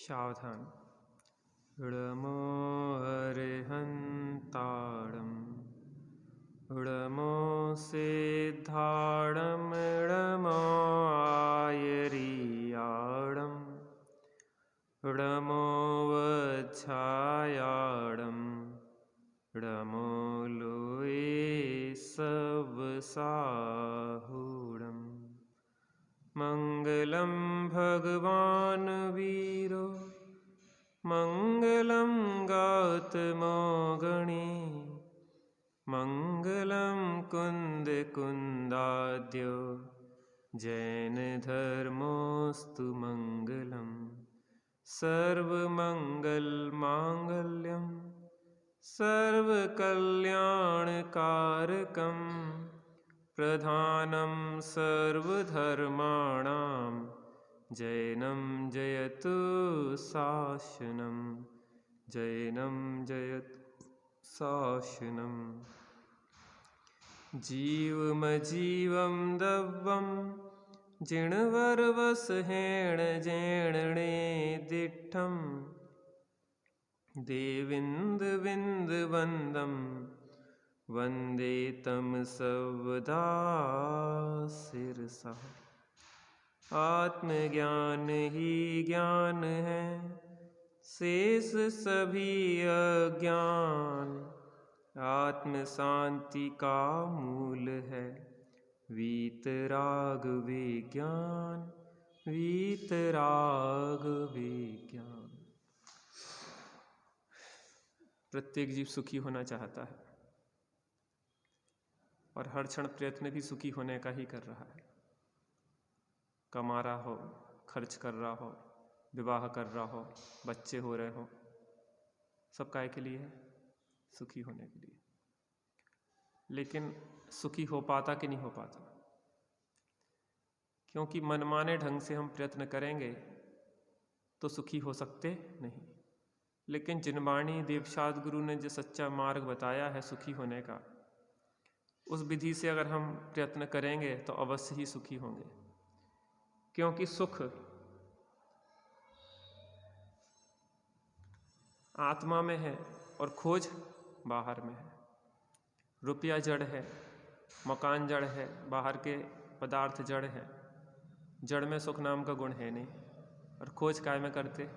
सावधान। ळमो अरिहन्ताणं ळमो सिद्धाणं ळमो आयरियाणं ळमो वच्छायाणं ळमो लोये सवसाहुणम्। मंगलम भगवान वीरो मंगलम गौतमो गणे मंगलम कुंद कुंदाद्यो जैन धर्मोस्तु मंगलम। सर्वमंगल मांगल्यम सर्वकल्याणकारकम प्रधानं सर्वधर्माणां जैनं जयतु शासनं जैनं जयतु शासनम्। जीवमजीवं दव्वं जिणवरवसहेण जैणणे दिट्ठं देविन्दविन्दवन्दं वंदे तम सर्वदा शिरसा। आत्मज्ञान ही ज्ञान है शेष सभी अज्ञान। आत्म शांति का मूल है वीतराग विज्ञान वीतराग विज्ञान। प्रत्येक जीव सुखी होना चाहता है और हर क्षण प्रयत्न भी सुखी होने का ही कर रहा है। कमा रहा हो, खर्च कर रहा हो, विवाह कर रहा हो, बच्चे हो रहे हो, सब काहे के लिए है? सुखी होने के लिए। लेकिन सुखी हो पाता कि नहीं हो पाता? क्योंकि मनमाने ढंग से हम प्रयत्न करेंगे तो सुखी हो सकते नहीं। लेकिन जिनवाणी देवशाद गुरु ने जो सच्चा मार्ग बताया है सुखी होने का, उस विधि से अगर हम प्रयत्न करेंगे तो अवश्य ही सुखी होंगे। क्योंकि सुख आत्मा में है और खोज बाहर में है। रुपया जड़ है, मकान जड़ है, बाहर के पदार्थ जड़ है। जड़ में सुख नाम का गुण है नहीं, और खोज काय में करते?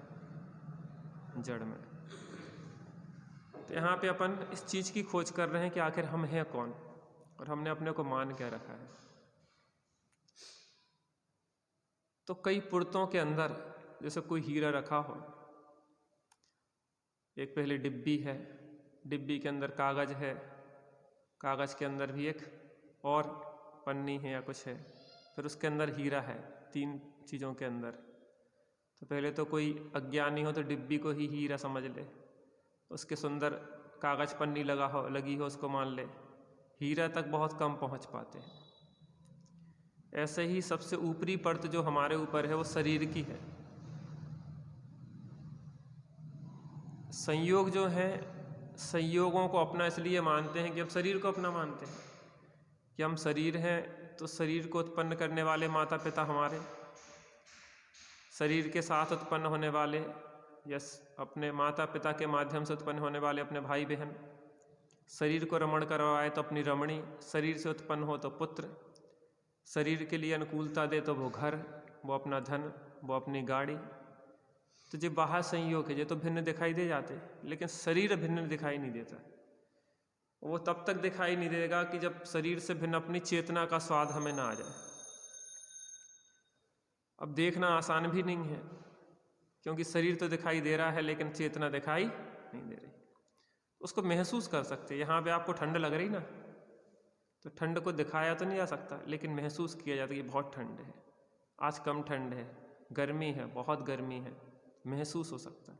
जड़ में। तो यहाँ पे अपन इस चीज़ की खोज कर रहे हैं कि आखिर हम हैं कौन, और हमने अपने को मान क्या रखा है। तो कई पुर्तों के अंदर जैसे कोई हीरा रखा हो, एक पहले डिब्बी है, डिब्बी के अंदर कागज है, कागज के अंदर भी एक और पन्नी है या कुछ है, फिर उसके अंदर हीरा है। तीन चीज़ों के अंदर। तो पहले तो कोई अज्ञानी हो तो डिब्बी को ही हीरा समझ ले, उसके सुंदर कागज पन्नी लगी हो उसको मान ले, हीरा तक बहुत कम पहुंच पाते हैं। ऐसे ही सबसे ऊपरी परत जो हमारे ऊपर है वो शरीर की है। संयोग जो है, संयोगों को अपना इसलिए मानते हैं कि हम शरीर को अपना मानते हैं कि हम शरीर हैं, तो शरीर को उत्पन्न करने वाले माता पिता हमारे, शरीर के साथ उत्पन्न होने वाले या अपने माता पिता के माध्यम से उत्पन्न होने वाले अपने भाई बहन, शरीर को रमण करवाए तो अपनी रमणी, शरीर से उत्पन्न हो तो पुत्र, शरीर के लिए अनुकूलता दे तो वो घर, वो अपना धन, वो अपनी गाड़ी। तो जो बाहर संयोग है ये तो भिन्न दिखाई दे जाते, लेकिन शरीर भिन्न दिखाई नहीं देता। वो तब तक दिखाई नहीं देगा कि जब शरीर से भिन्न अपनी चेतना का स्वाद हमें ना आ जाए। अब देखना आसान भी नहीं है, क्योंकि शरीर तो दिखाई दे रहा है लेकिन चेतना दिखाई नहीं दे रही। उसको महसूस कर सकते। यहाँ पे आपको ठंड लग रही ना, तो ठंड को दिखाया तो नहीं जा सकता, लेकिन महसूस किया जाता है कि बहुत ठंड है, आज कम ठंड है, गर्मी है, बहुत गर्मी है, महसूस हो सकता है।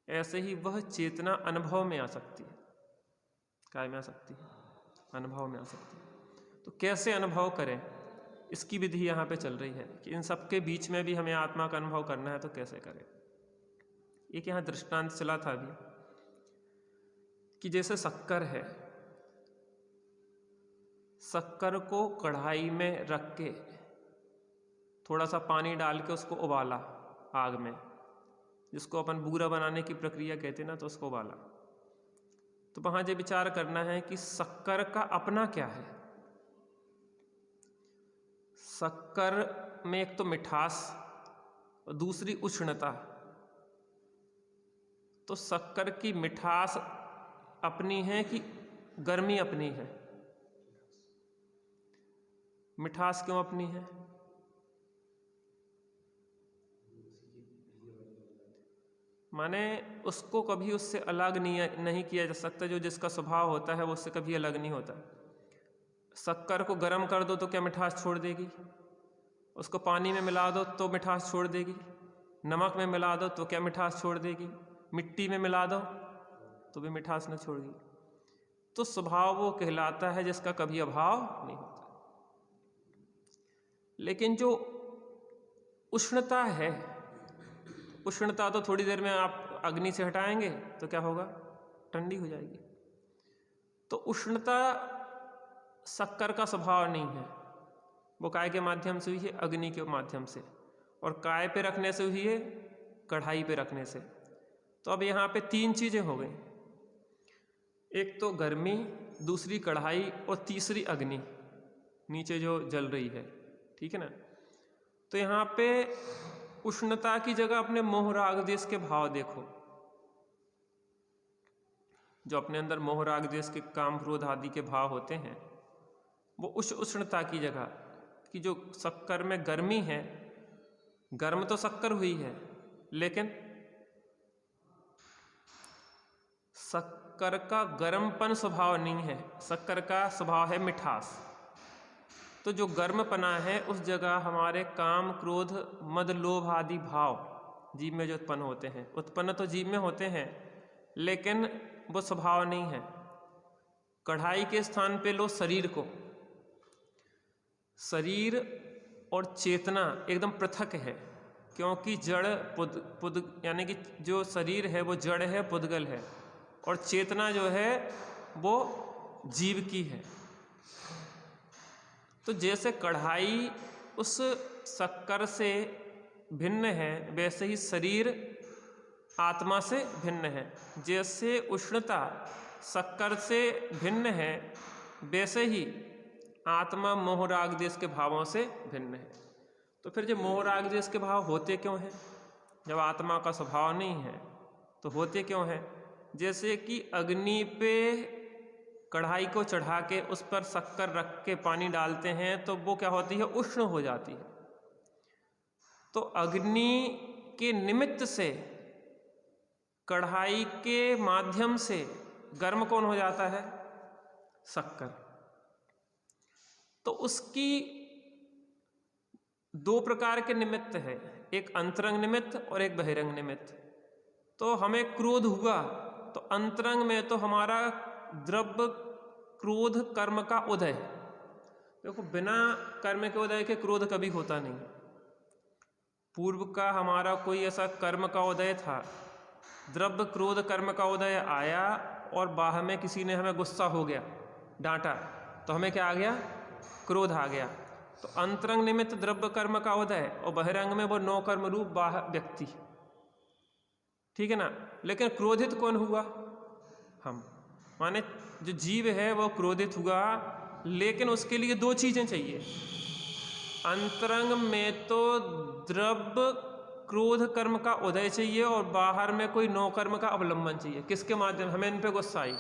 ऐसे ही वह चेतना अनुभव में आ सकती है। काय में आ सकती है? अनुभव में आ सकती है। तो कैसे अनुभव करें, इसकी विधि यहाँ पे चल रही है कि इन सब के बीच में भी हमें आत्मा का अनुभव करना है तो कैसे करें। एक यहाँ दृष्टांत चला था अभी कि जैसे शक्कर है, शक्कर को कढ़ाई में रख के थोड़ा सा पानी डाल के उसको उबाला आग में, जिसको अपन बूरा बनाने की प्रक्रिया कहते हैं ना, तो उसको उबाला। तो वहाँ ये विचार करना है कि शक्कर का अपना क्या है। शक्कर में एक तो मिठास और दूसरी उष्णता। तो शक्कर की मिठास अपनी है कि गर्मी अपनी है? मिठास क्यों अपनी है? माने उसको कभी उससे अलग नहीं किया जा सकता। जो जिसका स्वभाव होता है वो उससे कभी अलग नहीं होता। शक्कर को गर्म कर दो तो क्या मिठास छोड़ देगी? उसको पानी में मिला दो तो मिठास छोड़ देगी। नमक में मिला दो तो क्या मिठास छोड़ देगी? मिट्टी में मिला दो तो भी मिठास न छोड़ेगी। तो स्वभाव वो कहलाता है जिसका कभी अभाव नहीं होता। लेकिन जो उष्णता है, उष्णता तो थोड़ी देर में आप अग्नि से हटाएंगे तो क्या होगा? ठंडी हो जाएगी। तो उष्णता शक्कर का स्वभाव नहीं है। वो काय के माध्यम से हुई है? अग्नि के माध्यम से। और काय पे रखने से हुई है? कढ़ाई पे रखने से। तो अब यहाँ पे तीन चीजें हो गई, एक तो गर्मी, दूसरी कढ़ाई और तीसरी अग्नि नीचे जो जल रही है, ठीक है ना। तो यहाँ पे उष्णता की जगह अपने मोह राग द्वेष के भाव देखो। जो अपने अंदर मोह राग द्वेष के काम क्रोध आदि के भाव होते हैं, वो उस उष्णता की जगह कि जो शक्कर में गर्मी है, गर्म तो शक्कर हुई है, लेकिन शक्कर का गर्मपन स्वभाव नहीं है, शक्कर का स्वभाव है मिठास। तो जो गर्मपना है उस जगह हमारे काम क्रोध मद लोभ आदि भाव जीव में जो उत्पन्न होते हैं, उत्पन्न तो जीव में होते हैं लेकिन वो स्वभाव नहीं है। कढ़ाई के स्थान पे लो शरीर को, शरीर और चेतना एकदम पृथक है, क्योंकि जड़ पुद यानी कि जो शरीर है वो जड़ है, पुद्गल है, और चेतना जो है वो जीव की है। तो जैसे कढ़ाई उस शक्कर से भिन्न है, वैसे ही शरीर आत्मा से भिन्न है। जैसे उष्णता शक्कर से भिन्न है, वैसे ही आत्मा मोह राग द्वेष के भावों से भिन्न है। तो फिर जो मोह राग द्वेष के भाव होते क्यों हैं? जब आत्मा का स्वभाव नहीं है तो होते क्यों हैं? जैसे कि अग्नि पे कढ़ाई को चढ़ा के उस पर शक्कर रख के पानी डालते हैं तो वो क्या होती है? उष्ण हो जाती है। तो अग्नि के निमित्त से कढ़ाई के माध्यम से गर्म कौन हो जाता है? शक्कर। तो उसकी दो प्रकार के निमित्त है, एक अंतरंग निमित्त और एक बहिरंग निमित्त। तो हमें क्रोध हुआ तो अंतरंग में तो हमारा द्रव्य क्रोध कर्म का उदय। देखो बिना कर्म के उदय के क्रोध कभी होता नहीं। पूर्व का हमारा कोई ऐसा कर्म का उदय था, द्रव्य क्रोध कर्म का उदय आया और बाहर में किसी ने हमें गुस्सा हो गया, डांटा, तो हमें क्या आ गया? क्रोध आ गया। तो अंतरंग निमित्त द्रव्य कर्म का उदय और बहिरंग में वो नौ कर्म रूप बाह्य व्यक्ति, ठीक है ना। लेकिन क्रोधित कौन हुआ? हम, माने जो जीव है वो क्रोधित हुआ, लेकिन उसके लिए दो चीजें चाहिए। अंतरंग में तो द्रव्य क्रोध कर्म का उदय चाहिए और बाहर में कोई नौ कर्म का अवलंबन चाहिए। किसके माध्यम? हमें इन पे गुस्सा आई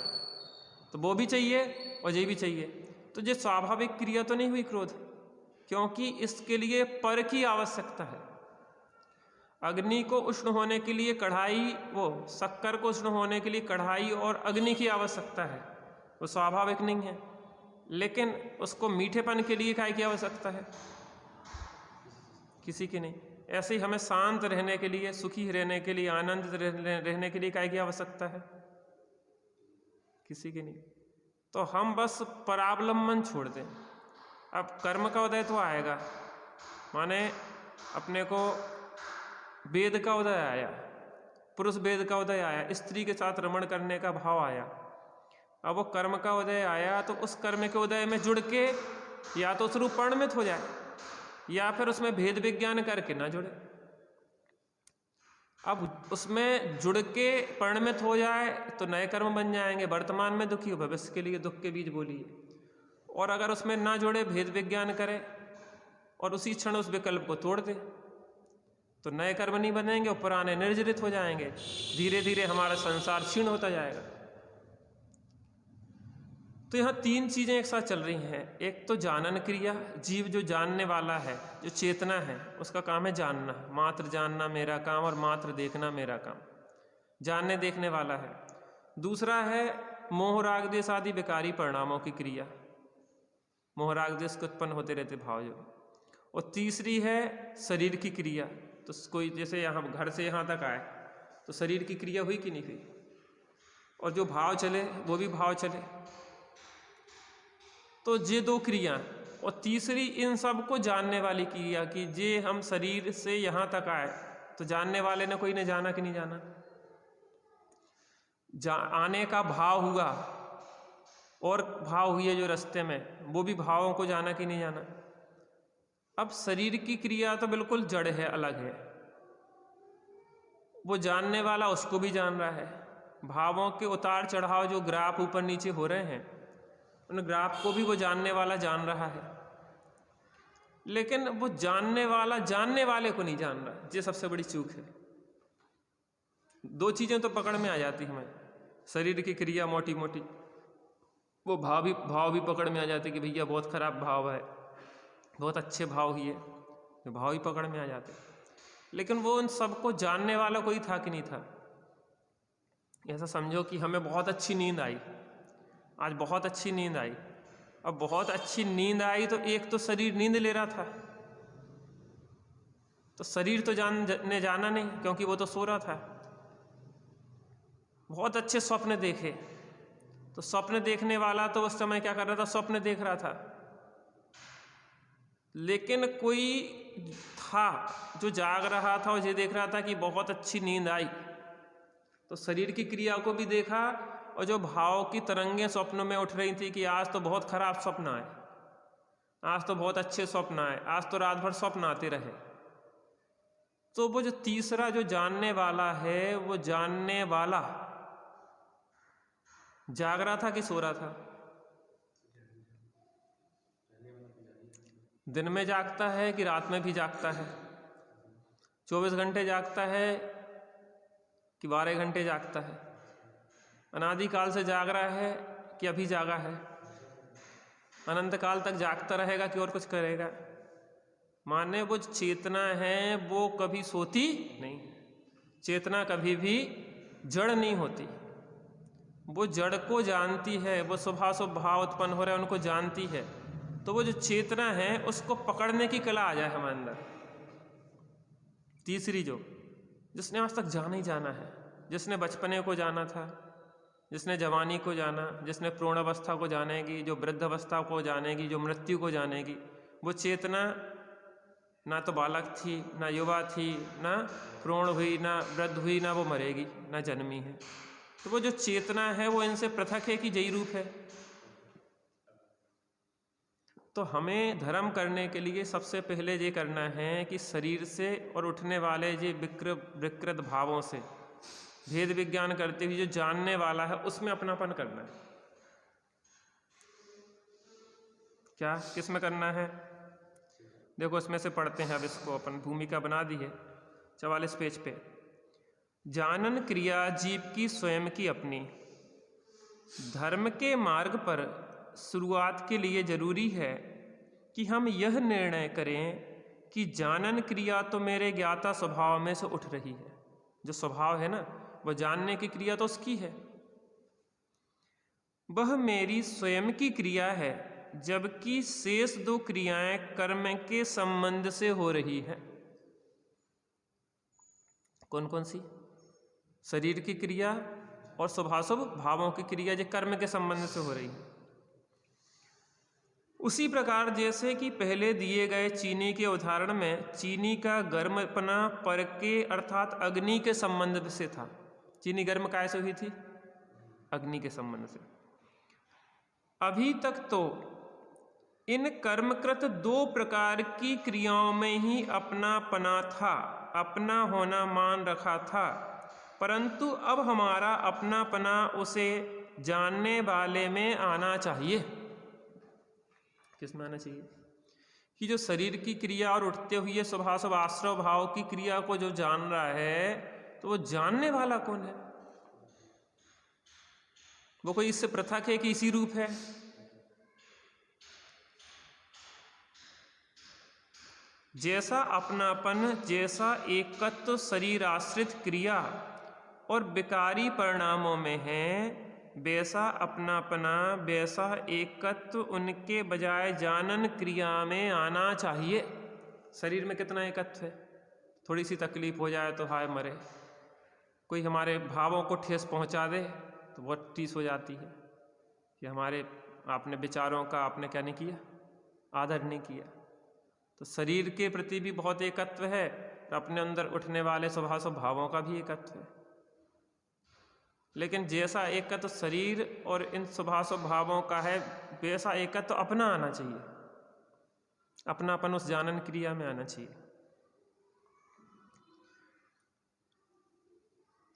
तो वो भी चाहिए और ये भी चाहिए। तो ये स्वाभाविक क्रिया तो नहीं हुई क्रोध, क्योंकि इसके लिए पर की आवश्यकता है। अग्नि को उष्ण होने के लिए कढ़ाई, वो शक्कर को उष्ण होने के लिए कढ़ाई और अग्नि की आवश्यकता है, वो स्वाभाविक नहीं है। लेकिन उसको मीठेपन के लिए काय की आवश्यकता है? किसी की नहीं। ऐसे ही हमें शांत रहने के लिए, सुखी रहने के लिए, आनंदित रहने के लिए काय की आवश्यकता है? किसी की नहीं। तो हम बस परावलंबन छोड़ दें। अब कर्म का उदय तो आएगा, माने अपने को वेद का उदय आया, पुरुष वेद का उदय आया, स्त्री के साथ रमण करने का भाव आया। अब वो कर्म का उदय आया तो उस कर्म के उदय में जुड़ के या तो उस रूप परिणमित हो जाए या फिर उसमें भेद विज्ञान करके ना जुड़े। अब उसमें जुड़ के परिणमित हो जाए तो नए कर्म बन जाएंगे। वर्तमान में दुखी हो, भविष्य के लिए दुख के बीज बोलिए। और अगर उसमें ना जुड़े, भेद विज्ञान करे और उसी क्षण उस विकल्प को तोड़ दे, तो नए कर्म नहीं बनेंगे और पुराने निर्जरित हो जाएंगे। धीरे धीरे हमारा संसार क्षीण होता जाएगा। तो यहाँ तीन चीजें एक साथ चल रही हैं। एक तो जानन क्रिया, जीव जो जानने वाला है, जो चेतना है, उसका काम है जानना, मात्र जानना मेरा काम और मात्र देखना मेरा काम, जानने देखने वाला है। दूसरा है मोह राग द्वेष आदि विकारी परिणामों की क्रिया, मोह राग द्वेष के उत्पन्न होते रहते भाव जो। और तीसरी है शरीर की क्रिया। तो कोई जैसे यहाँ घर से यहाँ तक आए तो शरीर की क्रिया हुई कि नहीं हुई, और जो भाव चले वो भी भाव चले। तो ये दो क्रिया, और तीसरी इन सब को जानने वाली क्रिया कि जे हम शरीर से यहाँ तक आए तो जानने वाले ने कोई ने जाना कि नहीं जाना, आने का भाव हुआ और भाव हुई है जो रास्ते में, वो भी भावों को जाना कि नहीं जाना। अब शरीर की क्रिया तो बिल्कुल जड़ है, अलग है, वो जानने वाला उसको भी जान रहा है। भावों के उतार चढ़ाव जो ग्राफ ऊपर नीचे हो रहे हैं, उन ग्राफ को भी वो जानने वाला जान रहा है, लेकिन वो जानने वाला जानने वाले को नहीं जान रहा। ये सबसे बड़ी चूक है। दो चीजें तो पकड़ में आ जाती हमें, शरीर की क्रिया मोटी मोटी, वो भाव भी पकड़ में आ जाते कि भैया बहुत खराब भाव है, बहुत अच्छे भाव ही है, तो भाव ही पकड़ में आ जाते। लेकिन वो उन सबको जानने वाला कोई था कि नहीं था। ऐसा समझो कि हमें बहुत अच्छी नींद आई, आज बहुत अच्छी नींद आई। अब बहुत अच्छी नींद आई तो एक तो शरीर नींद ले रहा था, तो शरीर तो ने जाना नहीं, क्योंकि वो तो सो रहा था। बहुत अच्छे स्वप्न देखे, तो स्वप्न देखने वाला तो उस समय क्या कर रहा था, स्वप्न देख रहा था। लेकिन कोई था जो जाग रहा था और ये देख रहा था कि बहुत अच्छी नींद आई, तो शरीर की क्रिया को भी देखा, और जो भाव की तरंगें स्वप्न में उठ रही थी कि आज तो बहुत खराब स्वप्न आए, आज तो बहुत अच्छे स्वप्न आए, आज तो रात भर स्वप्न आते रहे। तो वो जो तीसरा जो जानने वाला है, वो जानने वाला जाग रहा था कि सो रहा था? दिन में जागता है कि रात में भी जागता है? 24 घंटे जागता है कि 12 घंटे जागता है? अनादिकाल से जाग रहा है कि अभी जागा है? अनंत काल तक जागता रहेगा कि और कुछ करेगा? माने वो चेतना है, वो कभी सोती नहीं। चेतना कभी भी जड़ नहीं होती, वो जड़ को जानती है, वो शुभाशुभ भाव उत्पन्न हो रहे हैं उनको जानती है। तो वो जो चेतना है उसको पकड़ने की कला आ जाए हमारे अंदर। तीसरी जो, जिसने आज तक जाना ही जाना है, जिसने बचपने को जाना था, जिसने जवानी को जाना, जिसने पूर्ण अवस्था को जानेगी, जो वृद्ध अवस्था को जानेगी, जो मृत्यु को जानेगी, वो चेतना ना तो बालक थी, ना युवा थी, ना पूर्ण हुई, ना वृद्ध हुई, ना वो मरेगी, ना जन्मी है। तो वो जो चेतना है वो इनसे पृथक है कि जई रूप है। तो हमें धर्म करने के लिए सबसे पहले ये करना है कि शरीर से और उठने वाले ये विकृत भावों से भेद विज्ञान करते हुए जो जानने वाला है उसमें अपनापन करना है। क्या किस में करना है? देखो इसमें से पढ़ते हैं, अब इसको अपन भूमिका बना दी है 44 पेज पे। जानन क्रिया जीव की स्वयं की अपनी, धर्म के मार्ग पर शुरुआत के लिए जरूरी है कि हम यह निर्णय करें कि जानन क्रिया तो मेरे ज्ञाता स्वभाव में से उठ रही है। जो स्वभाव है ना, वह जानने की क्रिया तो उसकी है, वह मेरी स्वयं की क्रिया है, जबकि शेष दो क्रियाएं कर्म के संबंध से हो रही है। कौन कौन सी? शरीर की क्रिया और शुभाशुभ भावों की क्रिया, जो कर्म के संबंध से हो रही है। उसी प्रकार जैसे कि पहले दिए गए चीनी के उदाहरण में चीनी का गर्मपना पर के अर्थात अग्नि के संबंध से था। चीनी गर्म कैसे हुई थी? अग्नि के संबंध से। अभी तक तो इन कर्मकृत दो प्रकार की क्रियाओं में ही अपनापना था, अपना होना मान रखा था, परंतु अब हमारा अपनापना उसे जानने वाले में आना चाहिए। किस में आना चाहिए? कि जो शरीर की क्रिया और उठते हुए स्वभाव आश्रव भाव की क्रिया को जो जान रहा है, तो वो जानने वाला कौन है? वो कोई इससे पृथक है कि इसी रूप है? जैसा अपनापन, जैसा एकत्व शरीर आश्रित क्रिया और विकारी परिणामों में है, वैसा अपनापना, वैसा एकत्व उनके बजाय जानन क्रिया में आना चाहिए। शरीर में कितना एकत्व है? थोड़ी सी तकलीफ हो जाए तो हाय मरे, कोई हमारे भावों को ठेस पहुंचा दे तो बहुत टीस हो जाती है कि हमारे आपने विचारों का आपने क्या नहीं किया, आदर नहीं किया। तो शरीर के प्रति भी बहुत एकत्व है, अपने अंदर उठने वाले स्वभावों का भी एकत्व है। लेकिन जैसा एकत्व शरीर और इन स्वभावों का है, वैसा एकत्व अपना आना चाहिए, अपनापन उस जानन क्रिया में आना चाहिए।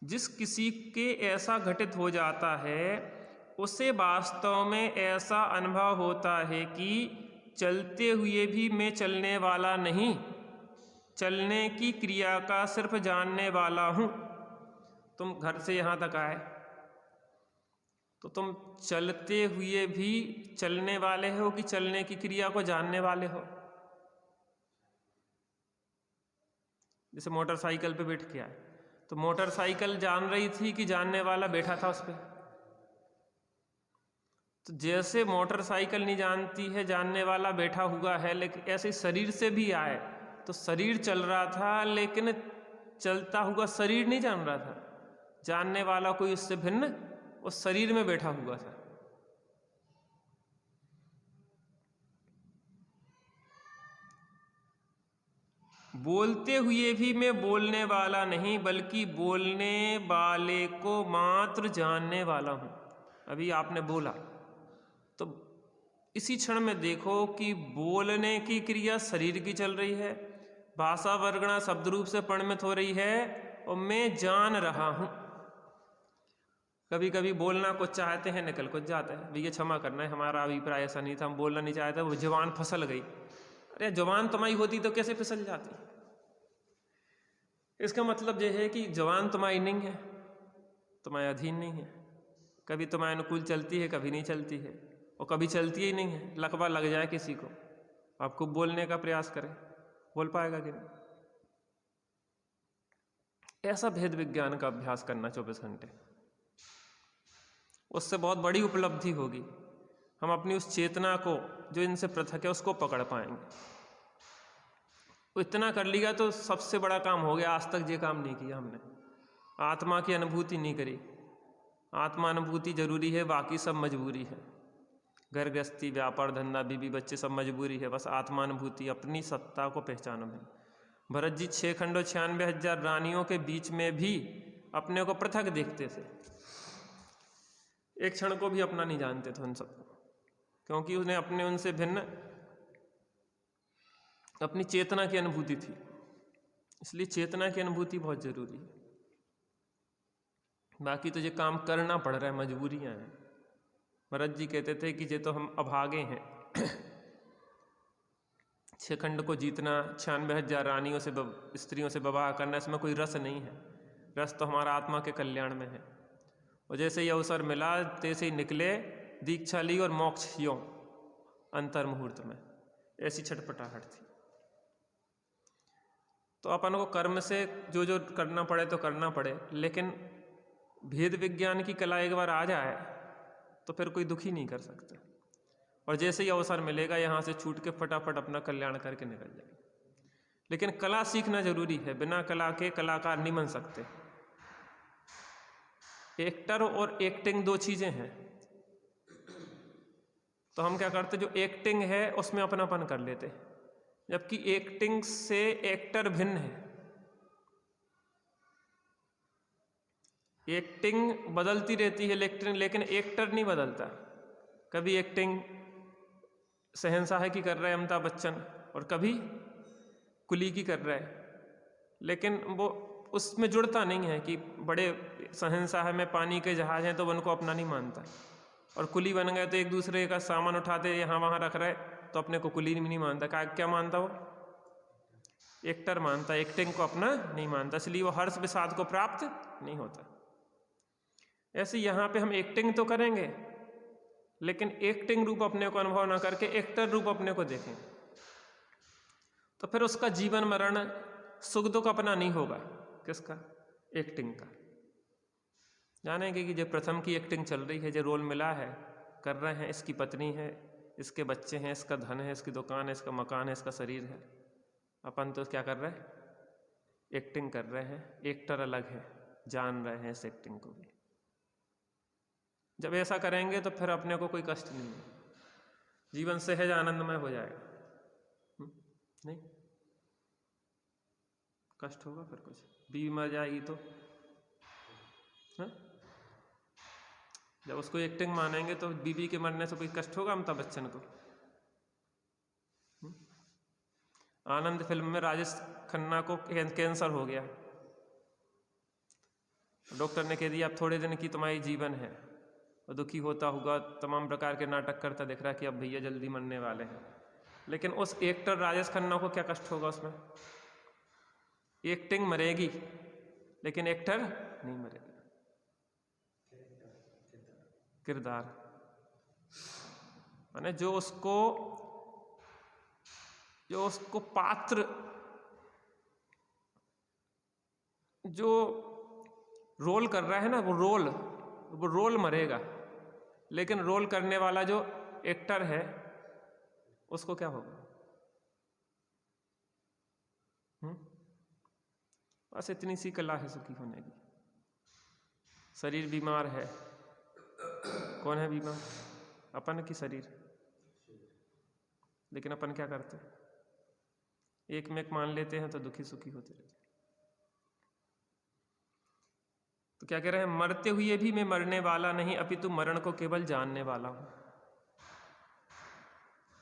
जिस किसी के ऐसा घटित हो जाता है, उसे वास्तव में ऐसा अनुभव होता है कि चलते हुए भी मैं चलने वाला नहीं, चलने की क्रिया का सिर्फ जानने वाला हूँ। तुम घर से यहाँ तक आए तो तुम चलते हुए भी चलने वाले हो कि चलने की क्रिया को जानने वाले हो? जैसे मोटरसाइकिल पे बैठ के आए तो मोटरसाइकिल जान रही थी कि जानने वाला बैठा था उस पर? तो जैसे मोटरसाइकिल नहीं जानती है, जानने वाला बैठा हुआ है, लेकिन ऐसे शरीर से भी आए तो शरीर चल रहा था, लेकिन चलता हुआ शरीर नहीं जान रहा था, जानने वाला कोई उससे भिन्न उस शरीर में बैठा हुआ था। बोलते हुए भी मैं बोलने वाला नहीं, बल्कि बोलने वाले को मात्र जानने वाला हूँ। अभी आपने बोला तो इसी क्षण में देखो कि बोलने की क्रिया शरीर की चल रही है, भाषा वर्गणा शब्द रूप से परिणमित हो रही है, और मैं जान रहा हूँ। कभी कभी बोलना कुछ चाहते हैं, निकल कुछ जाता है। भैया क्षमा करना है, हमारा अभिप्राय ऐसा नहीं था, हम बोलना नहीं चाहते, वो जुबान फिसल गई। अरे जुबान तुम्हारी होती तो कैसे फिसल जाती? इसका मतलब यह है कि जुबान तुम्हारी नहीं है, तुम्हारे अधीन नहीं है। कभी तुम्हारे अनुकूल चलती है, कभी नहीं चलती है, और कभी चलती ही नहीं है। लकवा लग जाए किसी को, आपको बोलने का प्रयास करे, बोल पाएगा कि नहीं? ऐसा भेद विज्ञान का अभ्यास करना 24 घंटे, उससे बहुत बड़ी उपलब्धि होगी। हम अपनी उस चेतना को जो इनसे पृथक है उसको पकड़ पाएंगे। वो इतना कर लिया तो सबसे बड़ा काम हो गया। आज तक ये काम नहीं किया हमने, आत्मा की अनुभूति नहीं करी। आत्मा अनुभूति जरूरी है, बाकी सब मजबूरी है। घर गृहस्थी, व्यापार, धंधा, बीबी, बच्चे सब मजबूरी है। बस आत्मा अनुभूति, अपनी सत्ता को पहचानो है। भरत जी 6 खंडों 96,000 रानियों के बीच में भी अपने को पृथक देखते थे, एक क्षण को भी अपना नहीं जानते थे उन सबको, क्योंकि उन्हें अपने उनसे भिन्न अपनी चेतना की अनुभूति थी। इसलिए चेतना की अनुभूति बहुत जरूरी है। बाकी तो ये काम करना पड़ रहा है, मजबूरियां हैं। भरत जी कहते थे कि ये तो हम अभागे हैं, 6 खंड को जीतना, 96,000 रानियों से स्त्रियों से विवाह करना, इसमें कोई रस नहीं है। रस तो हमारा आत्मा के कल्याण में है। और जैसे ही अवसर मिला तैसे ही निकले, दीक्षा ली और मोक्ष यो अंतर मुहूर्त में, ऐसी छटपटाहट थी। तो अपन को कर्म से जो जो करना पड़े तो करना पड़े, लेकिन भेद विज्ञान की कला एक बार आ जाए तो फिर कोई दुखी नहीं कर सकता। और जैसे ही अवसर मिलेगा यहाँ से छूट के फटाफट अपना कल्याण करके निकल जाए। लेकिन कला सीखना जरूरी है, बिना कला के कलाकार नहीं बन सकते। एक्टर और एक्टिंग 2 चीजें हैं। तो हम क्या करते, जो एक्टिंग है उसमें अपनापन कर लेते, जबकि एक्टिंग से एक्टर भिन्न है। एक्टिंग बदलती रहती है लेकिन एक्टर नहीं बदलता। कभी एक्टिंग शहंशाह की कर रहा है अमिताभ बच्चन और कभी कुली की कर रहा है, लेकिन वो उसमें जुड़ता नहीं है कि बड़े शहंशाह में पानी के जहाज हैं तो उनको अपना नहीं मानता, और कुली बन गए तो एक दूसरे का सामान उठाते यहाँ वहाँ रख रहे तो अपने को कुली नहीं मानता। क्या मानता वो? एक्टर मानता, एक्टिंग को अपना नहीं मानता, इसलिए वो हर्ष विषाद को प्राप्त नहीं होता। ऐसे यहाँ पे हम एक्टिंग तो करेंगे लेकिन एक्टिंग रूप अपने को अनुभव ना करके एक्टर रूप अपने को देखें तो फिर उसका जीवन मरण सुख दुख अपना नहीं होगा। किसका? एक्टिंग का। जानेंगे कि जो प्रथम की एक्टिंग चल रही है, जो रोल मिला है, कर रहे हैं, इसकी पत्नी है, इसके बच्चे हैं, इसका धन है, इसकी दुकान है, इसका मकान है, इसका शरीर है, अपन तो क्या कर रहे हैं? एक्टिंग कर रहे हैं। एक्टर अलग है, जान रहे हैं इस एक्टिंग को भी। जब ऐसा करेंगे तो फिर अपने को कोई कष्ट नहीं है, जीवन सहज आनंदमय हो जाएगा। नहीं कष्ट होगा फिर कुछ, बीवी मर जाएगी तो है? जब उसको एक्टिंग मानेंगे तो बीवी के मरने से कोई कष्ट होगा अमिताभ बच्चन को? आनंद फिल्म में राजेश खन्ना को कैंसर हो गया, डॉक्टर ने कह दिया अब थोड़े दिन की तुम्हारी जीवन है, और दुखी होता होगा, तमाम प्रकार के नाटक करता दिख रहा कि अब भैया जल्दी मरने वाले हैं, लेकिन उस एक्टर राजेश खन्ना को क्या कष्ट होगा उसमें? एक्टिंग मरेगी लेकिन एक्टर नहीं मरेगा। किरदार माने जो उसको पात्र, जो रोल कर रहा है ना, वो रोल मरेगा, लेकिन रोल करने वाला जो एक्टर है उसको क्या होगा? बस इतनी सी कला है सुखी होने की। शरीर बीमार है, कौन है बीमार? अपन की शरीर, लेकिन अपन क्या करते हैं? एक में एक मान लेते हैं तो दुखी सुखी होते रहते हैं। तो क्या कह रहे हैं? मरते हुए भी मैं मरने वाला नहीं, अपितु मरण को केवल जानने वाला हूं।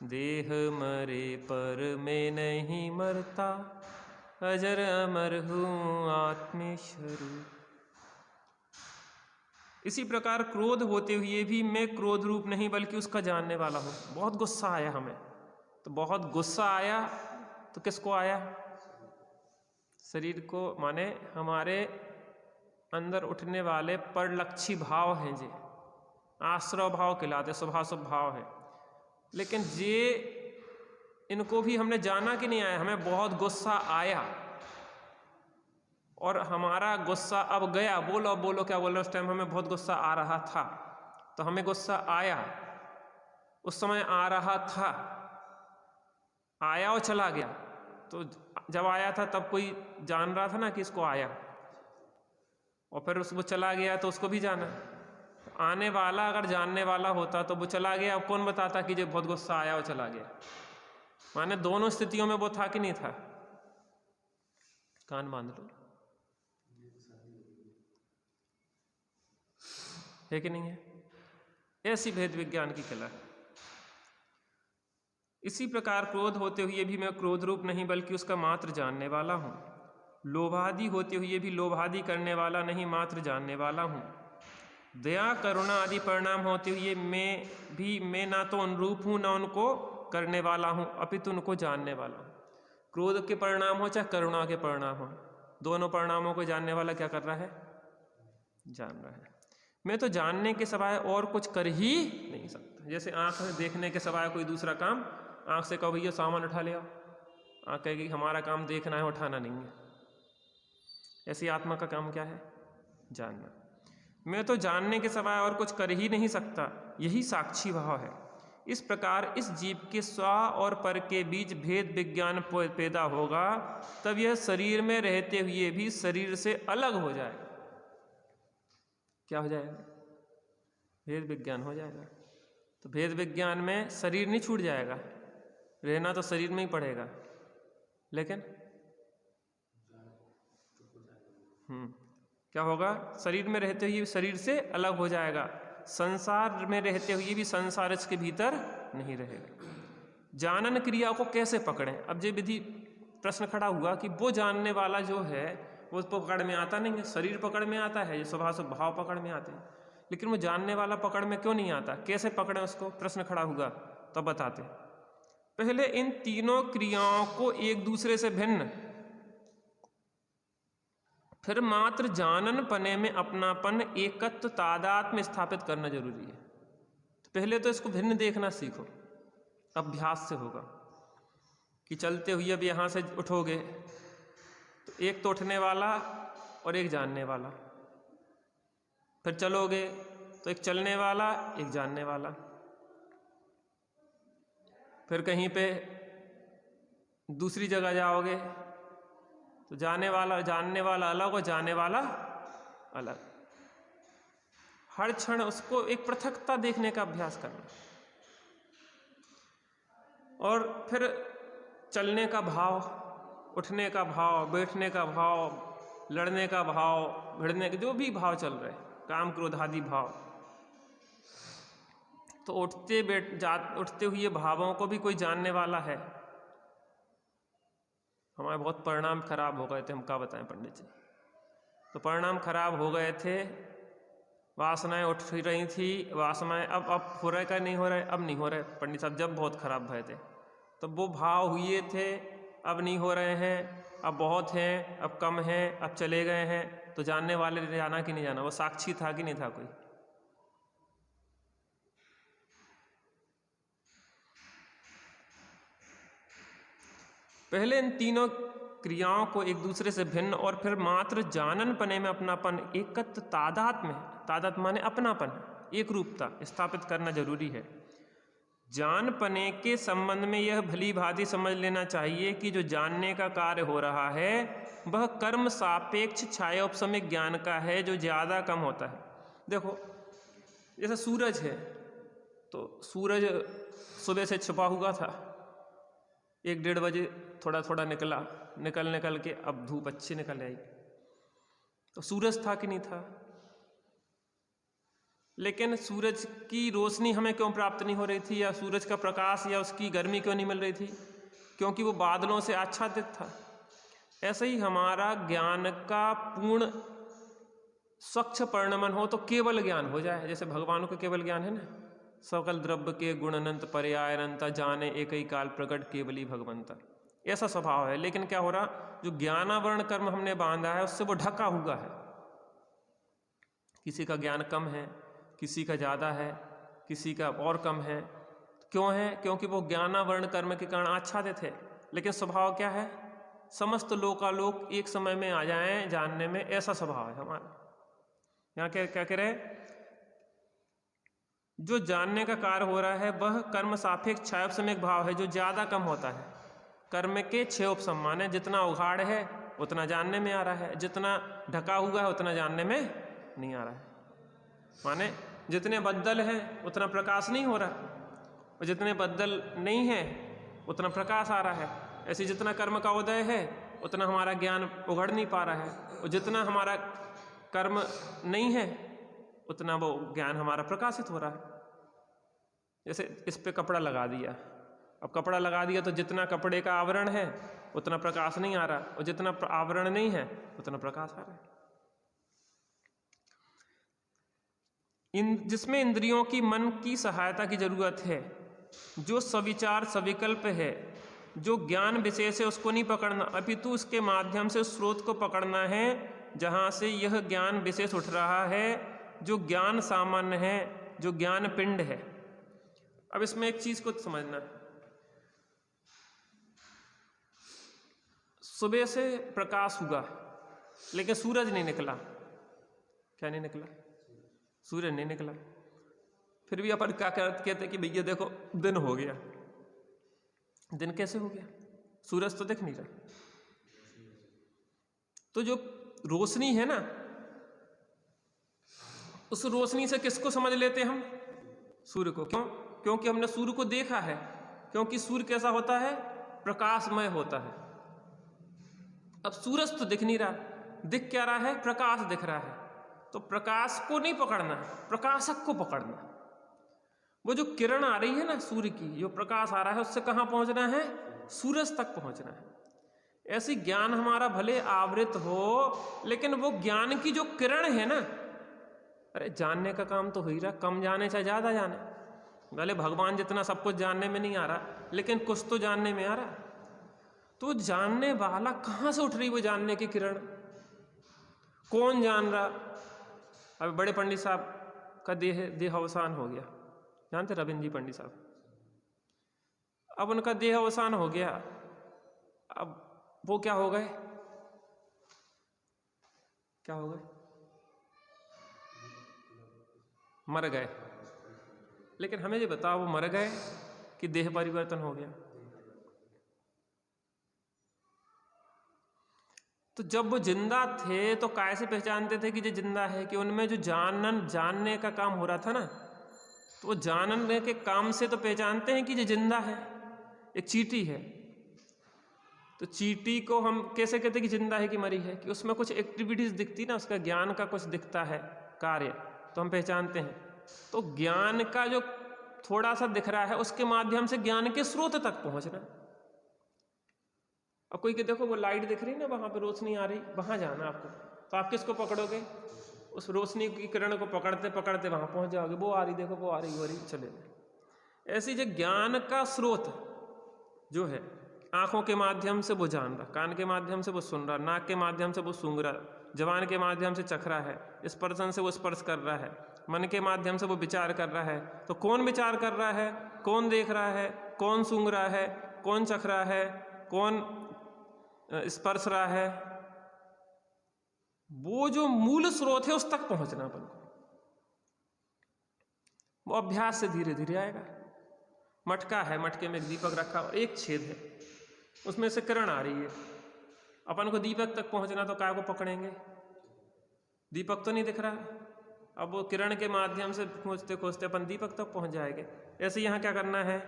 देह मरे पर मैं नहीं मरता, अजर अमर हूं आत्मेश्वर। इसी प्रकार क्रोध होते हुए भी मैं क्रोध रूप नहीं बल्कि उसका जानने वाला हूं। बहुत गुस्सा आया हमें, तो बहुत गुस्सा आया तो किसको आया? शरीर को, माने हमारे अंदर उठने वाले परलक्षी भाव हैं, जे आश्रव भाव कहलाते, शुभाशुभ भाव है। लेकिन जे इनको भी हमने जाना कि नहीं आया, हमें बहुत गुस्सा आया और हमारा गुस्सा अब गया। बोलो क्या बोल रहे? उस टाइम हमें बहुत गुस्सा आ रहा था, तो हमें गुस्सा आया, उस समय आ रहा था, आया और चला गया। तो जब आया था तब कोई जान रहा था ना कि इसको आया, और फिर उसको चला गया तो उसको भी जाना। आने वाला अगर जानने वाला होता तो वो चला गया, अब कौन बताता कि जो बहुत गुस्सा आया और चला गया? माने दोनों स्थितियों में वो था कि नहीं था? कान बांध लो, है कि नहीं है? ऐसी भेद विज्ञान की कला है। इसी प्रकार क्रोध होते हुए भी मैं क्रोध रूप नहीं बल्कि उसका मात्र जानने वाला हूँ। लोभादि होते हुए भी लोभादि करने वाला नहीं, मात्र जानने वाला हूँ। दया करुणा आदि परिणाम होते हुए मैं ना तो अनुरूप हूँ ना उनको करने वाला हूँ, अपितु उनको जानने वाला हूँ। क्रोध के परिणाम हो चाहे करुणा के परिणाम हो, दोनों परिणामों को जानने वाला क्या कर रहा है? जान रहा है। मैं तो जानने के सिवाय और कुछ कर ही नहीं सकता। जैसे आँख से देखने के सिवाय कोई दूसरा काम, आँख से कहो भैया सामान उठा ले आओ, आँख कहेगी हमारा काम देखना है, उठाना नहीं है। ऐसी आत्मा का काम क्या है? जानना। मैं तो जानने के सिवाय और कुछ कर ही नहीं सकता, यही साक्षी भाव है। इस प्रकार इस जीव के स्व और पर के बीच भेद विज्ञान पैदा होगा, तब यह शरीर में रहते हुए भी शरीर से अलग हो जाएगा। क्या हो जाएगा? भेद विज्ञान हो जाएगा। तो भेद विज्ञान में शरीर नहीं छूट जाएगा, रहना तो शरीर में ही पड़ेगा, लेकिन क्या होगा? शरीर में रहते हुए शरीर से अलग हो जाएगा, संसार में रहते हुए भी संसार इसके भीतर नहीं रहेगा। जानन क्रिया को कैसे पकड़ें। अब ये विधि प्रश्न खड़ा हुआ कि वो जानने वाला जो है वो पकड़ में आता नहीं है, शरीर पकड़ में आता है, ये स्वभाव से भाव पकड़ में आते हैं, लेकिन वो जानने वाला पकड़ में क्यों नहीं आता, कैसे पकड़ें उसको, प्रश्न खड़ा हुआ। तब बताते हैं। पहले इन तीनों क्रियाओं को एक दूसरे से भिन्न, फिर मात्र जानन पने में अपनापन, एकत्व, तादात्म्य स्थापित करना जरूरी है। तो पहले तो इसको भिन्न देखना सीखो, अभ्यास से होगा। कि चलते हुए अब यहाँ से उठोगे तो एक तो उठने वाला और एक जानने वाला, फिर चलोगे तो एक चलने वाला एक जानने वाला, फिर कहीं पे दूसरी जगह जाओगे तो जानने वाला अलग और जाने वाला अलग। हर क्षण उसको एक पृथकता देखने का अभ्यास करना। और फिर चलने का भाव, उठने का भाव, बैठने का भाव, लड़ने का भाव, भिड़ने के जो भी भाव चल रहे, काम क्रोध आदि भाव, तो उठते हुए भावों को भी कोई जानने वाला है। हमारे बहुत परिणाम खराब हो गए थे, हम क्या बताएं पंडित जी। तो परिणाम खराब हो गए थे, वासनाएं उठ रही थी, वासनाएं अब हो रहे, क्या नहीं हो रहे, अब नहीं हो रहे पंडित साहब। जब बहुत खराब भय थे तो वो भाव हुए थे, अब नहीं हो रहे हैं, अब बहुत हैं, अब कम हैं, अब चले गए हैं। तो जानने वाले ने जाना कि नहीं जाना, वो साक्षी था कि नहीं था कोई। पहले इन तीनों क्रियाओं को एक दूसरे से भिन्न और फिर मात्र जानन पने में अपनापन, एकत्व, तादात्म्य माने अपनापन, एक रूपता स्थापित करना जरूरी है। जान पने के संबंध में यह भली भांति समझ लेना चाहिए कि जो जानने का कार्य हो रहा है वह कर्म सापेक्ष छायोपशमिक ज्ञान का है, जो ज़्यादा कम होता है। देखो जैसे सूरज है, तो सूरज सुबह से छुपा हुआ था, 1-1:30 बजे थोड़ा थोड़ा निकल के अब धूप अच्छी निकल आई, तो सूरज था कि नहीं था। लेकिन सूरज की रोशनी हमें क्यों प्राप्त नहीं हो रही थी, या सूरज का प्रकाश या उसकी गर्मी क्यों नहीं मिल रही थी, क्योंकि वो बादलों से आच्छादित था। ऐसे ही हमारा ज्ञान का पूर्ण स्वच्छ परिणमन हो तो केवल ज्ञान हो जाए। जैसे भगवानों का केवल ज्ञान है ना, सकल द्रव्य के गुण अनंत पर्याय अनंता, जाने एक ही काल प्रकट केवली भगवंता, ऐसा स्वभाव है। लेकिन क्या हो रहा, जो ज्ञानावरण कर्म हमने बांधा है उससे वो ढका हुआ है। किसी का ज्ञान कम है, किसी का ज़्यादा है, किसी का और कम है। क्यों है? क्योंकि वो ज्ञानावरण कर्म के कारण आच्छादित है। लेकिन स्वभाव क्या है, समस्त लोकालोक एक समय में आ जाएं जानने में, ऐसा स्वभाव है हमारा। यहाँ क्या कह रहे हैं, जो जानने का कार्य हो रहा है वह कर्म सापेक्ष क्षयोपशमिक भाव है, जो ज़्यादा कम होता है। कर्म के क्षयोपशम माने जितना उघाड़ है उतना जानने में आ रहा है, जितना ढका हुआ है उतना जानने में नहीं आ रहा है। माने जितने बद्दल हैं उतना प्रकाश नहीं हो रहा, और जितने बद्दल नहीं है उतना प्रकाश आ रहा है। ऐसे जितना कर्म का उदय है उतना हमारा ज्ञान उघड़ नहीं पा रहा है, और जितना हमारा कर्म नहीं है उतना वो ज्ञान हमारा प्रकाशित हो रहा है। जैसे इस पे कपड़ा लगा दिया, अब कपड़ा लगा दिया तो जितना कपड़े का आवरण है उतना प्रकाश नहीं आ रहा, और जितना आवरण नहीं है उतना प्रकाश आ रहा है। जिसमें इंद्रियों की, मन की सहायता की जरूरत है, जो सविचार सविकल्प है, जो ज्ञान विशेष है उसको नहीं पकड़ना, अपितु उसके माध्यम से स्रोत को पकड़ना है जहाँ से यह ज्ञान विशेष उठ रहा है, जो ज्ञान सामान्य है, जो ज्ञान पिंड है। अब इसमें एक चीज को समझना, सुबह से प्रकाश हुआ लेकिन सूरज नहीं निकला। क्या नहीं निकला? सूरज नहीं निकला। फिर भी अपन क्या कहते कि भैया देखो दिन हो गया। दिन कैसे हो गया? सूरज तो दिख नहीं रहा। तो जो रोशनी है ना, उस रोशनी से किसको समझ लेते हम? सूर्य को। क्यों? क्योंकि हमने सूर्य को देखा है। क्योंकि सूर्य कैसा होता है? प्रकाशमय होता है। अब सूरज तो दिख नहीं रहा, दिख क्या रहा है? प्रकाश दिख रहा है। तो प्रकाश को नहीं पकड़ना है, प्रकाशक को पकड़ना। वो जो किरण आ रही है ना सूर्य की, जो प्रकाश आ रहा है, उससे कहाँ पहुंचना है? सूरज तक पहुंचना है। ऐसी ज्ञान हमारा भले आवृत हो, लेकिन वो ज्ञान की जो किरण है ना, अरे जानने का काम तो हो ही रहा, कम जाने चाहे ज्यादा जाने, भले भगवान जितना सब कुछ जानने में नहीं आ रहा, लेकिन कुछ तो जानने में आ रहा। तो जानने वाला कहाँ से उठ रही वो जानने की किरण? कौन जान रहा? अब बड़े पंडित साहब का देह अवसान हो गया, जानते रविंद्र जी पंडित साहब, अब उनका देह अवसान हो गया। अब वो क्या हो गए? क्या हो गए? मर गए। लेकिन हमें ये बताओ, वो मर गए कि देह परिवर्तन हो गया? तो जब वो जिंदा थे तो कैसे पहचानते थे कि ये जिंदा है? कि उनमें जो जानने का काम हो रहा था ना, तो वो जानने के काम से तो पहचानते हैं कि ये जिंदा है। एक चींटी है, तो चींटी को हम कैसे कहते हैं कि जिंदा है कि मरी है? कि उसमें कुछ एक्टिविटीज दिखती ना, उसका ज्ञान का कुछ दिखता है कार्य, तो हम पहचानते हैं। तो ज्ञान का जो थोड़ा सा दिख रहा है, उसके माध्यम से ज्ञान के स्रोत तक पहुंचना। अब कोई के देखो वो लाइट दिख रही ना, वहां पे रोशनी आ रही, वहां जाना आपको, तो आप किसको पकड़ोगे? उस रोशनी की किरण को पकड़ते पकड़ते वहां पहुंच जाओगे। वो आ रही, देखो वो आ रही, वो आ रही, चले। ऐसी जो ज्ञान का स्रोत जो है, आंखों के माध्यम से वो जान रहा, कान के माध्यम से वो सुन रहा, नाक के माध्यम से वो सूंघ रहा, जबान के माध्यम से चख रहा है, स्पर्शन से वो स्पर्श कर रहा है, मन के माध्यम से वो विचार कर रहा है। तो कौन विचार कर रहा है? कौन देख रहा है? कौन सूंघ रहा है? कौन चख रहा है? कौन स्पर्श रहा है? वो जो मूल स्रोत है उस तक पहुंचना अपन को, वो अभ्यास से धीरे धीरे आएगा। मटका है, मटके में एक दीपक रखा और एक छेद है, उसमें से किरण आ रही है। अपन को दीपक तक पहुंचना, तो काय को पकड़ेंगे? दीपक तो नहीं दिख रहा, अब वो किरण के माध्यम से खोजते खोजते अपन दीपक तक पहुंच जाएंगे। ऐसे यहाँ क्या करना है?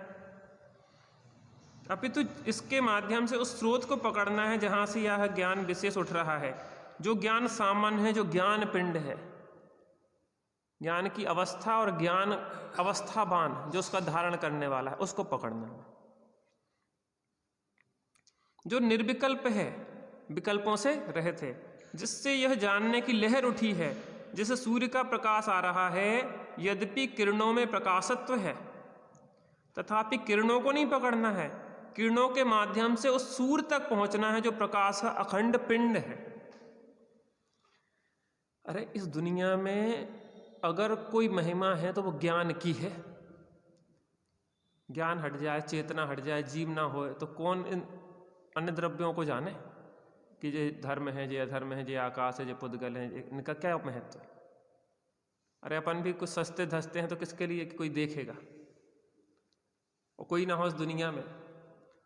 अपितु इसके माध्यम से उस स्रोत को पकड़ना है जहां से यह ज्ञान विशेष उठ रहा है, जो ज्ञान सामान्य है, जो ज्ञान पिंड है, ज्ञान की अवस्था और ज्ञान अवस्थावान जो उसका धारण करने वाला है, उसको पकड़ना है। जो निर्विकल्प है, विकल्पों से रहित है, जिससे यह जानने की लहर उठी है, जैसे सूर्य का प्रकाश आ रहा है, यद्यपि किरणों में प्रकाशत्व है, तथापि किरणों को नहीं पकड़ना है, किरणों के माध्यम से उस सूर्य तक पहुंचना है जो प्रकाश का अखंड पिंड है। अरे इस दुनिया में अगर कोई महिमा है तो वो ज्ञान की है। ज्ञान हट जाए, चेतना हट जाए, जीव ना हो, तो कौन इन अन्य द्रव्यों को जाने कि ये धर्म है, ये अधर्म है, ये आकाश है, ये पुद्गल है, इनका क्या महत्व है? अरे अपन भी कुछ सस्ते धसते हैं तो किसके लिए? कि कोई देखेगा, और कोई ना हो इस दुनिया में।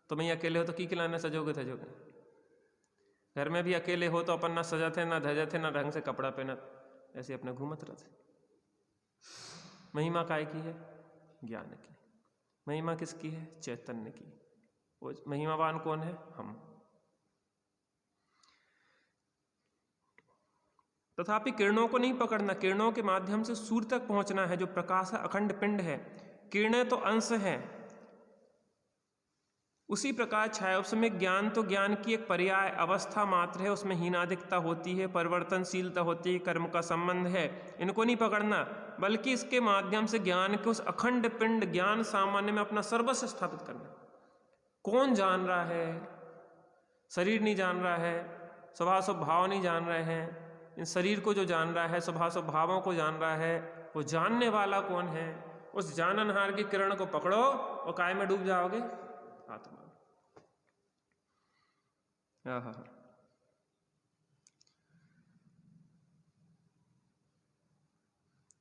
तुम ही अकेले हो तो की खिलाने सजोगे धजोगे? घर में भी अकेले हो तो अपन ना सजा थे, ना धजा थे, ना ढंग से कपड़ा पहना, ऐसे अपने घूमत रहते। महिमा काय की है? ज्ञान की। महिमा किसकी है? चैतन्य की। वो महिमावान कौन है? हम। तथापि किरणों को नहीं पकड़ना, किरणों के माध्यम से सूर्य तक पहुंचना है जो प्रकाश अखंड पिंड है। किरणें तो अंश हैं, उसी प्रकार छाया उसमें ज्ञान तो ज्ञान की एक पर्याय अवस्था मात्र है, उसमें हीनाधिकता होती है, परिवर्तनशीलता होती है, कर्म का संबंध है। इनको नहीं पकड़ना, बल्कि इसके माध्यम से ज्ञान के उस अखंड पिंड ज्ञान सामान्य में अपना सर्वस्व स्थापित करना। कौन जान रहा है? शरीर नहीं जान रहा है, स्वभाव स्वभाव नहीं जान रहे हैं। इन शरीर को जो जान रहा है, स्वभाव स्वभावों को जान रहा है, वो जानने वाला कौन है? उस जाननहार की किरण को पकड़ो और काय में डूब जाओगे? आत्मा।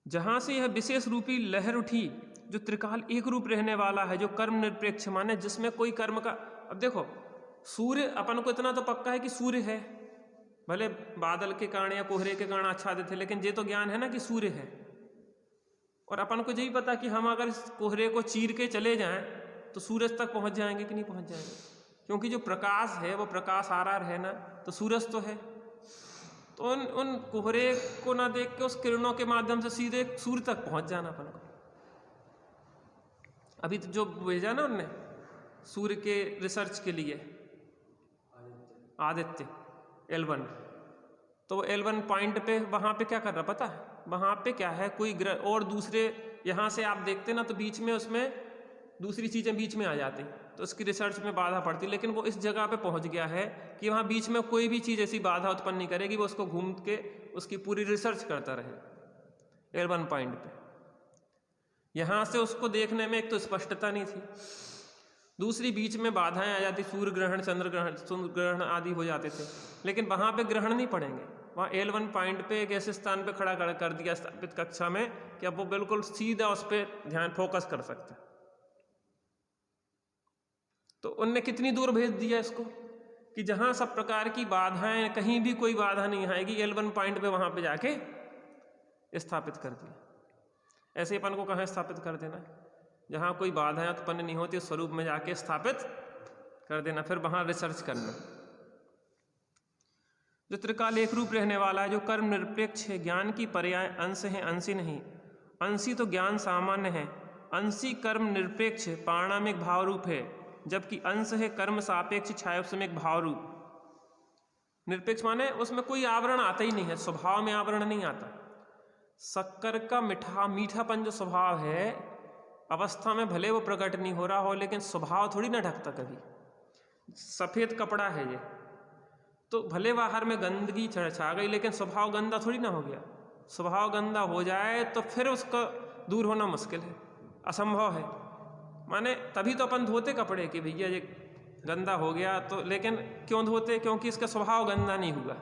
जहां से यह विशेष रूपी लहर उठी, जो त्रिकाल एक रूप रहने वाला है, जो कर्म निरपेक्ष माने, जिसमें कोई कर्म का। अब देखो, सूर्य अपन को इतना तो पक्का है कि सूर्य है, भले बादल के कारण या कोहरे के कारण आच्छादित है, लेकिन ये तो ज्ञान है ना कि सूर्य है। और अपन को यही पता कि हम अगर इस कोहरे को चीर के चले जाएं तो सूरज तक पहुंच जाएंगे कि नहीं पहुंच जाएंगे? क्योंकि जो प्रकाश है वो प्रकाश आ रहा है ना, तो सूरज तो है। तो उन कोहरे को ना देख के उस किरणों के माध्यम से सीधे सूर्य तक पहुंच जाना अपन को। अभी तो जो भेजा ना उनने सूर्य के रिसर्च के लिए आदित्य L1, तो L1 पॉइंट पे वहाँ पे क्या कर रहा पता है? वहाँ पे क्या है, कोई ग्रह और दूसरे, यहाँ से आप देखते ना तो बीच में उसमें दूसरी चीज़ें बीच में आ जाती, तो उसकी रिसर्च में बाधा पड़ती। लेकिन वो इस जगह पे पहुँच गया है कि वहाँ बीच में कोई भी चीज़ ऐसी बाधा उत्पन्न नहीं करेगी, वो उसको घूम के उसकी पूरी रिसर्च करता रहे L1 पॉइंट पे। यहाँ से उसको देखने में एक तो स्पष्टता नहीं थी, दूसरी बीच में बाधाएं आ जाती, सूर्य ग्रहण, चंद्र ग्रहण आदि हो जाते थे। लेकिन वहाँ पे ग्रहण नहीं पड़ेंगे, वहाँ L1 पॉइंट पे एक ऐसे स्थान पे खड़ा कर दिया स्थापित कक्षा में कि अब वो बिल्कुल सीधा उस पर ध्यान फोकस कर सकते। तो उनने कितनी दूर भेज दिया इसको कि जहाँ सब प्रकार की बाधाएं, कहीं भी कोई बाधा नहीं आएगी, L1 पॉइंट पे वहाँ पे जाके स्थापित कर दिया। ऐसे अपन को कहाँ स्थापित कर देना? जहाँ कोई बाधाएं उत्पन्न नहीं होती उस स्वरूप में जाके स्थापित कर देना, फिर वहाँ रिसर्च करना। जो त्रिकाल एक रूप रहने वाला है, जो कर्म निरपेक्ष है, ज्ञान की पर्याय अंश है, अंशी नहीं। अंशी तो ज्ञान सामान्य है, अंशी कर्म निरपेक्ष पारणामिक भाव रूप है, जबकि अंश है कर्म सापेक्ष छायोपशमिक भाव रूप। निरपेक्ष माने उसमें कोई आवरण आता ही नहीं है, स्वभाव में आवरण नहीं आता। शक्कर का मीठापन जो स्वभाव है, अवस्था में भले वो प्रकट नहीं हो रहा हो, लेकिन स्वभाव थोड़ी ना ढकता कभी। सफ़ेद कपड़ा है ये, तो भले बाहर में गंदगी छा गई, लेकिन स्वभाव गंदा थोड़ी ना हो गया। स्वभाव गंदा हो जाए तो फिर उसका दूर होना मुश्किल है, असंभव है। माने तभी तो अपन धोते कपड़े कि भैया ये गंदा हो गया, तो लेकिन क्यों धोते? क्योंकि इसका स्वभाव गंदा नहीं हुआ।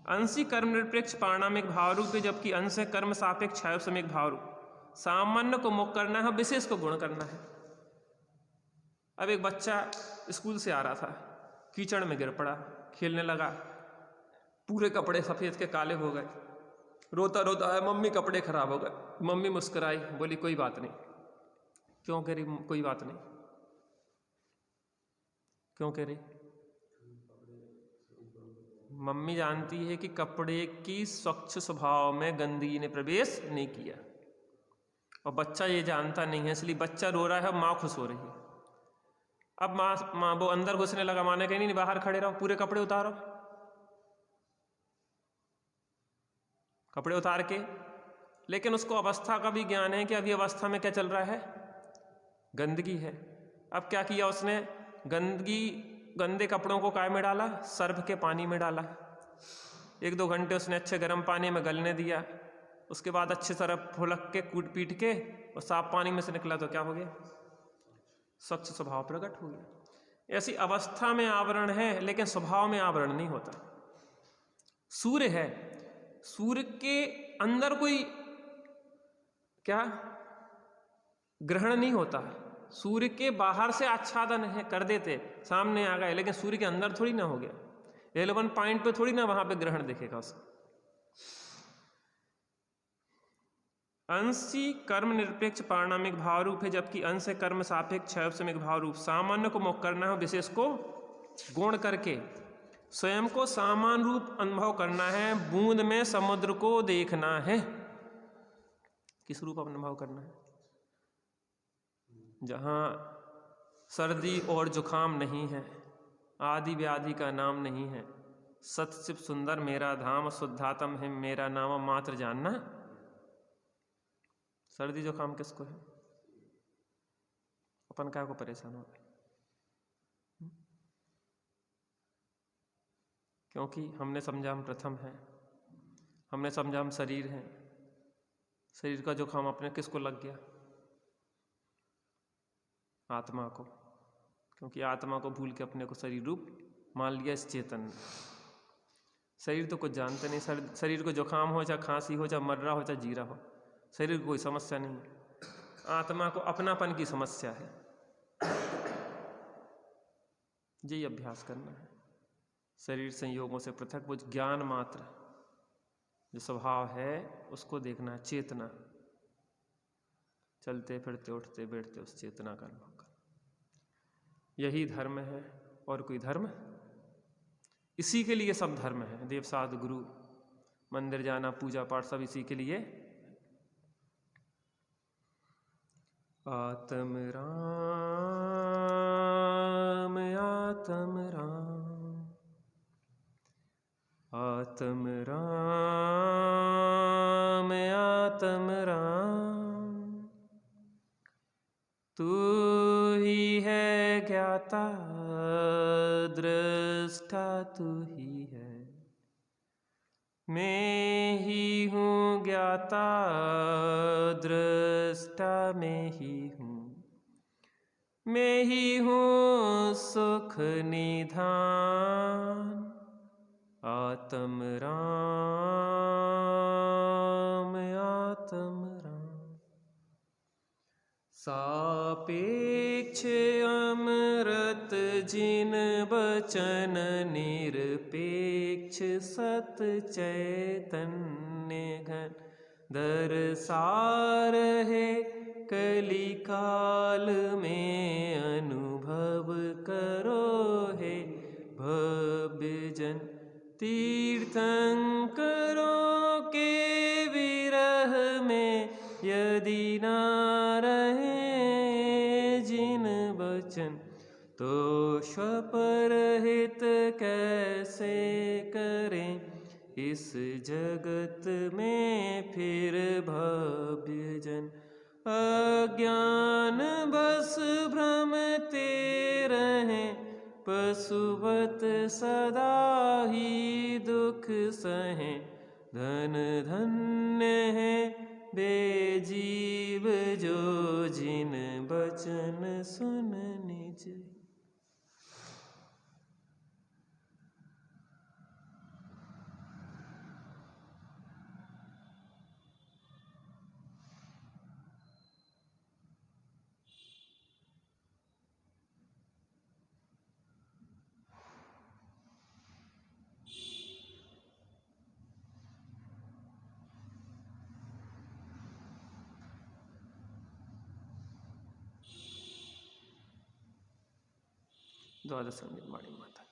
अंशी कर्म निरपेक्ष पारणामिक भाव रूप है, जबकि अंश है कर्म सापेक्ष छायोपशमिक भाव रूप। सामान्य को मुक्त करना है, विशेष को गुण करना है। अब एक बच्चा स्कूल से आ रहा था, कीचड़ में गिर पड़ा, खेलने लगा, पूरे कपड़े सफ़ेद के काले हो गए, रोता रोता है, मम्मी कपड़े खराब हो गए। मम्मी मुस्कुराई, बोली कोई बात नहीं। क्यों कह रही कोई बात नहीं? क्यों कह रही? मम्मी जानती है कि कपड़े की स्वच्छ स्वभाव में गंदगी ने प्रवेश नहीं किया, और बच्चा ये जानता नहीं है, इसलिए बच्चा रो रहा है और माँ खुश हो रही है। अब माँ वो अंदर घुसने लगा, माँ ने कही नहीं बाहर खड़े रहो, पूरे कपड़े उतारो। कपड़े उतार के, लेकिन उसको अवस्था का भी ज्ञान है कि अभी अवस्था में क्या चल रहा है, गंदगी है। अब क्या किया उसने? गंदे कपड़ों को काय में डाला? सर्फ के पानी में डाला। 1-2 घंटे उसने अच्छे गर्म पानी में गलने दिया, उसके बाद अच्छे तरह फुलक के कूट पीट के और साफ पानी में से निकला तो क्या हो गया? स्वच्छ स्वभाव प्रकट हो गया। ऐसी अवस्था में आवरण है, लेकिन स्वभाव में आवरण नहीं होता। सूर्य है, सूर्य के अंदर कोई क्या ग्रहण नहीं होता। सूर्य के बाहर से आच्छादन है कर देते, सामने आ गए, लेकिन सूर्य के अंदर थोड़ी ना हो गया। L1 पॉइंट पे थोड़ी ना वहां पे ग्रहण दिखेगा उसका। अंशी कर्म निरपेक्ष पारणामिक भाव रूप है, जबकि अंश कर्म सापेक्ष छायोपशमिक भाव रूप। सामान्य को मुक्त करना है, विशेष को गुण करके स्वयं को सामान्य रूप अनुभव करना है। बूंद में समुद्र को देखना है। किस रूप अनुभव करना है? जहाँ सर्दी और जुखाम नहीं है, आदि व्याधि का नाम नहीं है, सत्सिव सुंदर मेरा धाम, शुद्धात्म है मेरा नाम, मात्र जानना। सर्दी जुखाम किसको है? अपन क्या को परेशान हो गए? क्योंकि हमने समझा हम प्रथम हैं, हमने समझा हम शरीर हैं। शरीर का जुखाम अपने किसको लग गया? आत्मा को, क्योंकि आत्मा को भूल के अपने को शरीर रूप मान लिया इस चेतन ने। शरीर तो कुछ जानते नहीं। शरीर को जुखाम हो, चाहे खांसी हो, चाहे मर रहा हो, चाहे जी रहा हो, शरीर को कोई समस्या नहीं है। आत्मा को अपनापन की समस्या है। यही अभ्यास करना है। शरीर संयोगों से पृथक वो ज्ञान मात्र जो स्वभाव है उसको देखना है, चेतना, चलते फिरते उठते बैठते उस चेतना का अनुभव करना। यही धर्म है, और कोई धर्म, इसी के लिए सब धर्म है। देव साधु गुरु, मंदिर जाना, पूजा पाठ, सब इसी के लिए। आत्म राम आत्म राम, आत्म राम आत्म राम। तू ही है ज्ञाता दृष्टा, तू ही है। मैं ही हूँ ज्ञाता दृष्टा, मैं ही हूँ। मैं ही हूँ सुख निधान, आत्म राम आत्म राम। सापेक्ष अमृत जिन बचन, निरपेक्ष सत चैतन्य घन। दरसार है कलिकाल में, अनुभव करो है भव्य जन। तीर्थंकरों के विरह में यदि ना रहे जिन बचन, तो स्वपरहित कैसे करें इस जगत में फिर भव्य जन। अज्ञान बस भ्रमते रहें, पशुवत सदा ही दुख सहें। धन धन्य है बेजीव जो, जिन बचन सुन निज। द्वादश निर्माणी माता।